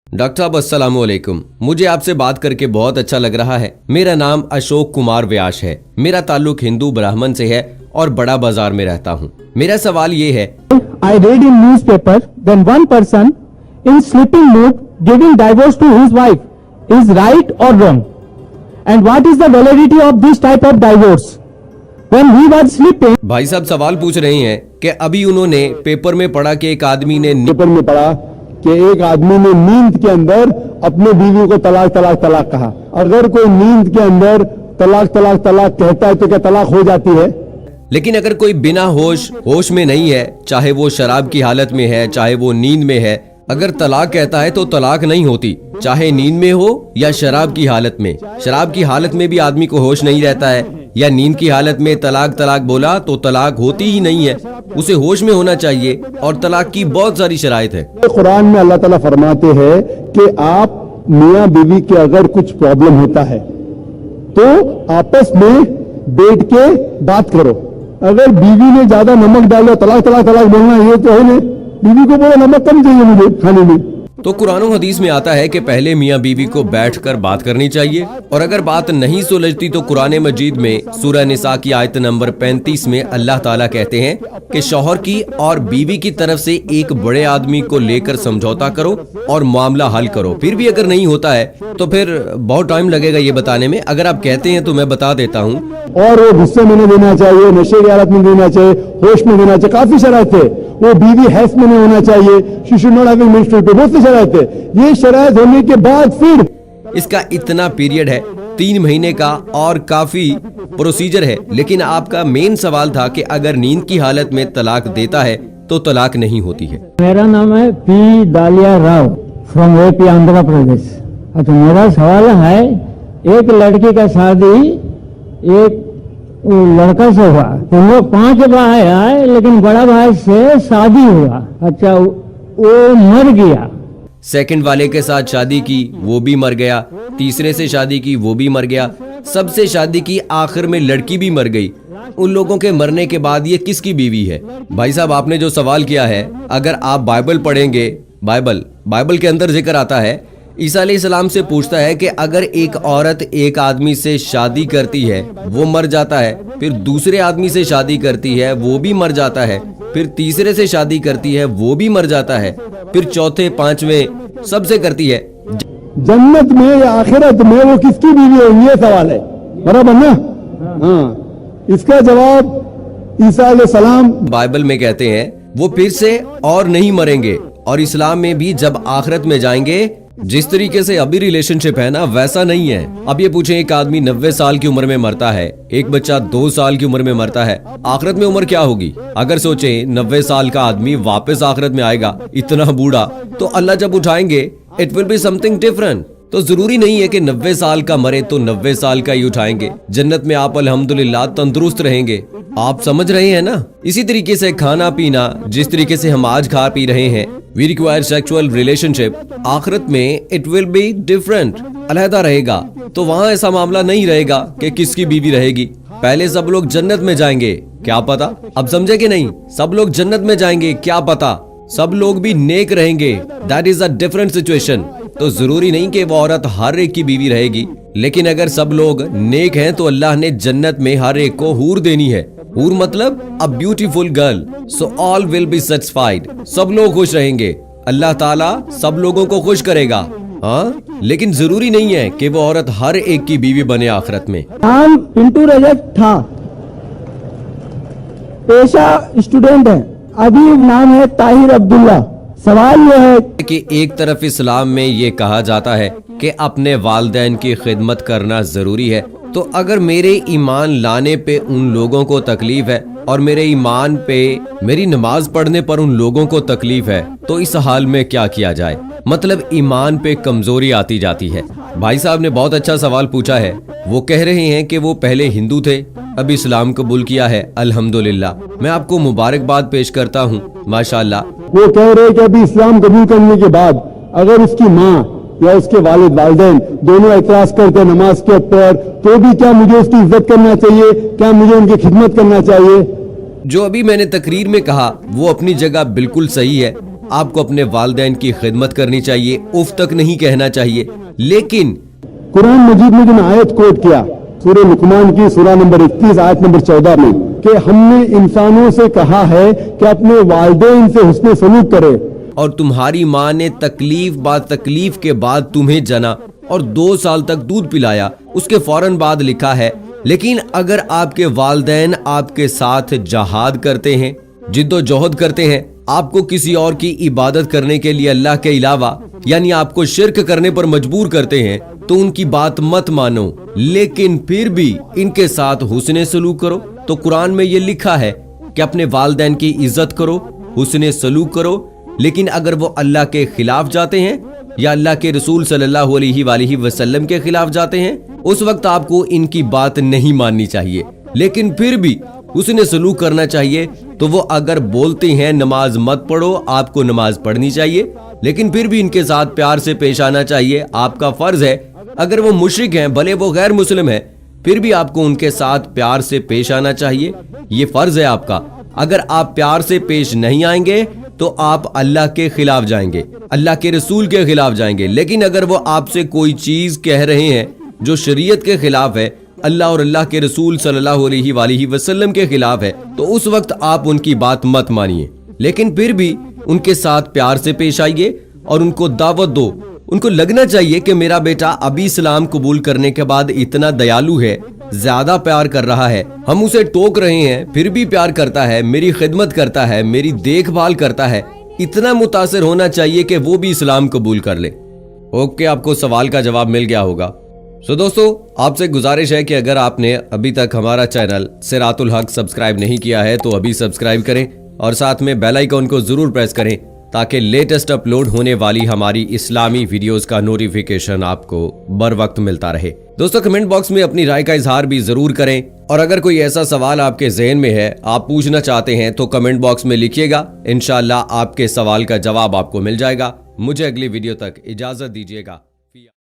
Doctor साहब अस्सलाम वालेकुम। मुझे आपसे बात करके बहुत अच्छा लग रहा है। मेरा नाम अशोक कुमार व्यास है। मेरा ताल्लुक हिंदू ब्राह्मण से है और बड़ा बाजार में रहता हूँ। मेरा सवाल ये है, I read in newspaper then one person in sleeping mood giving divorce to his wife is right or wrong, and what is the validity of this type of divorce when he was sleeping? भाई साहब सवाल पूछ रहे हैं कि अभी उन्होंने paper में पढ़ा कि एक आदमी ने पेपर में पढ़ा कि एक आदमी ने नींद के अंदर अपने बीवी को तलाक तलाक तलाक कहा। अगर कोई नींद के अंदर तलाक तलाक तलाक कहता है तो क्या तलाक हो जाती है? लेकिन अगर कोई बिना होश में नहीं है, चाहे वो शराब की हालत में है, चाहे वो नींद में है, अगर तलाक कहता है तो तलाक नहीं होती, चाहे नींद में हो या शराब की हालत में। शराब की हालत में भी आदमी को होश नहीं रहता है, या नींद की हालत में तलाक तलाक बोला तो तलाक होती ही नहीं है। उसे होश में होना चाहिए और तलाक की बहुत सारी शराइत है। कुरान में अल्लाह ताला फरमाते हैं कि आप मियाँ बीवी के अगर कुछ प्रॉब्लम होता है तो आपस में बैठ के बात करो। अगर बीवी ने ज्यादा नमक डाला तलाक तलाक तलाक बोलना ये तो है नहीं, बीवी को बोलो नमक कम चाहिए मुझे खाने में। तो कुरान और हदीस में आता है कि पहले मियाँ बीवी को बैठकर बात करनी चाहिए, और अगर बात नहीं सुलझती तो कुरान मजीद में सूरह निसा की आयत नंबर 35 में अल्लाह ताला कहते हैं कि शौहर की और बीवी की तरफ से एक बड़े आदमी को लेकर समझौता करो और मामला हल करो। फिर भी अगर नहीं होता है तो फिर बहुत टाइम लगेगा ये बताने में। अगर आप कहते हैं तो मैं बता देता हूँ। और वो गुस्से में नहीं देना चाहिए, नशे की हालत में देना चाहिए, होश में देना चाहिए, काफी शराइत है। वो बीवी हैस में नहीं होना चाहिए, she should not have menstrual पे, बहुत सी शराइत है। ये शराइत होने के बाद फिर इसका इतना पीरियड है 3 महीने का और काफी प्रोसीजर है। लेकिन आपका मेन सवाल था कि अगर नींद की हालत में तलाक देता है तो तलाक नहीं होती है। मेरा नाम है पी दालिया राव फ्रॉम एपी आंध्र प्रदेश। अच्छा, मेरा सवाल है, एक लड़की का शादी एक लड़का से हुआ, उन लोग 5 भाई आए, लेकिन बड़ा भाई से शादी हुआ। अच्छा, वो मर गया। सेकंड वाले के साथ शादी की, वो भी मर गया। तीसरे से शादी की, वो भी मर गया। सबसे शादी की, आखिर में लड़की भी मर गई। उन लोगों के मरने के बाद ये किसकी बीवी है? भाई साहब आपने जो सवाल किया है, अगर आप बाइबल पढ़ेंगे, बाइबल के अंदर जिक्र आता है, ईसा अलैहिस्सलाम से पूछता है कि अगर एक औरत एक आदमी से शादी करती है, वो मर जाता है, फिर दूसरे आदमी से शादी करती है, वो भी मर जाता है, फिर तीसरे से शादी करती है, वो भी मर जाता है, फिर चौथे पांचवें सबसे करती है, जन्नत में या आखिरत में वो किसकी बीवी होगी? ये सवाल है, बराबर ना? हाँ, इसका जवाब ईसा अलैहिस्सलाम बाइबल में कहते हैं वो फिर से और नहीं मरेंगे। और इस्लाम में भी जब आखिरत में जाएंगे, जिस तरीके से अभी रिलेशनशिप है ना, वैसा नहीं है। अब ये पूछें, एक आदमी 90 साल की उम्र में मरता है, एक बच्चा 2 साल की उम्र में मरता है, आखिरत में उम्र क्या होगी? अगर सोचें 90 साल का आदमी वापस आखिरत में आएगा इतना बूढ़ा, तो अल्लाह जब उठाएंगे it will be something different. तो जरूरी नहीं है कि 90 साल का मरे तो 90 साल का ही उठाएंगे। जन्नत में आप अल्हम्दुलिल्लाह तंदुरुस्त रहेंगे। आप समझ रहे हैं ना? इसी तरीके से खाना पीना, जिस तरीके से हम आज खा पी रहे हैं, वी रिक्वायर सेक्सुअल रिलेशनशिप, आखिरत में इट विल बी डिफरेंट, अलहदा रहेगा। तो वहाँ ऐसा मामला नहीं रहेगा कि किसकी बीवी रहेगी। पहले सब लोग जन्नत में जाएंगे, क्या पता। अब समझे कि नहीं? सब लोग जन्नत में जाएंगे, क्या पता सब लोग भी नेक रहेंगे। That is a different situation. तो जरूरी नहीं कि वो औरत हर एक की बीवी रहेगी, लेकिन अगर सब लोग नेक हैं तो अल्लाह ने जन्नत में हर एक को हूर देनी है। हूर मतलब a beautiful girl, so all will be satisfied. सब लोग खुश रहेंगे, अल्लाह ताला सब लोगों को खुश करेगा। हाँ, लेकिन जरूरी नहीं है कि वो औरत हर एक की बीवी बने आखिरत में। नाम पिंटू रजत था, पेशा स्टूडेंट है, अभी नाम है ताहिर अब्दुल्ला। सवाल यह है कि एक तरफ इस्लाम में ये कहा जाता है कि अपने वालिदैन की खिदमत करना जरूरी है, तो अगर मेरे ईमान लाने पे उन लोगों को तकलीफ है और मेरे ईमान पे मेरी नमाज पढ़ने पर उन लोगों को तकलीफ है, तो इस हाल में क्या किया जाए? मतलब ईमान पे कमजोरी आती जाती है। भाई साहब ने बहुत अच्छा सवाल पूछा है। वो कह रहे हैं कि वो पहले हिंदू थे, अब इस्लाम कबूल किया है, अल्हम्दुलिल्लाह। मैं आपको मुबारकबाद पेश करता हूँ, माशाल्लाह। वो कह रहे कि अभी इस्लाम कबूल करने के बाद अगर उसकी माँ या उसके वालिदैन दोनों एतराज करते नमाज के ऊपर, तो भी क्या मुझे उसकी इज्जत करना चाहिए? क्या मुझे उनकी खिदमत करना चाहिए? जो अभी मैंने तकरीर में कहा वो अपनी जगह बिल्कुल सही है। आपको अपने वालिदैन की खिदमत करनी चाहिए, उफ तक नहीं कहना चाहिए। लेकिन कुरान मजीद में जो आयत कोट किया सूरह लुकमान की सूरह नंबर 31 आयत नंबर 14 में कि हमने इंसानों से कहा है कि अपने वालिदैन से हुस्न सलूक करे, और तुम्हारी माँ ने तकलीफ बाद तकलीफ के बाद तुम्हें जना और 2 साल तक दूध पिलाया। उसके फौरन बाद लिखा है, लेकिन अगर आपके वालिदैन आपके साथ जहाद करते हैं, जिद्दोजहद करते हैं, आपको किसी और की इबादत करने के लिए अल्लाह के अलावा, यानी आपको शिर्क करने पर मजबूर करते हैं, तो उनकी बात मत मानो, लेकिन फिर भी इनके साथ हुस्ने सलूक करो। तो कुरान में ये लिखा है कि अपने वालिदैन की इज्जत करो, हुस्ने सलूक करो। लेकिन अगर वो अल्लाह के खिलाफ जाते हैं या अल्लाह के रसूल सल्लल्लाहु अलैहि वसल्लम के खिलाफ जाते हैं, उस वक्त आपको इनकी बात नहीं माननी चाहिए, लेकिन फिर भी उसने सलूक करना चाहिए। तो वो अगर बोलते हैं नमाज मत पढ़ो, आपको नमाज पढ़नी चाहिए, लेकिन फिर भी इनके साथ प्यार से पेश आना चाहिए। आपका फर्ज है, अगर वो मुशरिक हैं, भले वो गैर मुस्लिम है, फिर भी आपको उनके साथ प्यार से पेश आना चाहिए। ये फर्ज है आपका। अगर आप प्यार से पेश नहीं आएंगे तो आप अल्लाह के खिलाफ जाएंगे, अल्लाह के रसूल के खिलाफ जाएंगे। लेकिन अगर वो आपसे कोई चीज कह रहे हैं जो शरीयत के खिलाफ है, अल्लाह और अल्लाह के रसूल सल्लल्लाहु अलैहि वसल्लम के खिलाफ है, तो उस वक्त आप उनकी बात मत मानिए, लेकिन फिर भी उनके साथ प्यार से पेश आइए और उनको दावत दो। उनको लगना चाहिए कि मेरा बेटा अभी इस्लाम कबूल करने के बाद इतना दयालु है, ज्यादा प्यार कर रहा है, हम उसे टोक रहे हैं फिर भी प्यार करता है, मेरी खिदमत करता है, मेरी देखभाल करता है। इतना मुतासिर होना चाहिए कि वो भी इस्लाम कबूल कर ले। ओके, आपको सवाल का जवाब मिल गया होगा। सो दोस्तों, आपसे गुजारिश है कि अगर आपने अभी तक हमारा चैनल सिरातुल हक सब्सक्राइब नहीं किया है तो अभी सब्सक्राइब करें और साथ में बेल आइकन को जरूर प्रेस करें ताकि लेटेस्ट अपलोड होने वाली हमारी इस्लामी वीडियोस का नोटिफिकेशन आपको बर वक्त मिलता रहे। दोस्तों, कमेंट बॉक्स में अपनी राय का इजहार भी जरूर करें, और अगर कोई ऐसा सवाल आपके ज़हन में है, आप पूछना चाहते हैं, तो कमेंट बॉक्स में लिखिएगा। इंशाअल्लाह आपके सवाल का जवाब आपको मिल जाएगा। मुझे अगली वीडियो तक इजाजत दीजिएगा।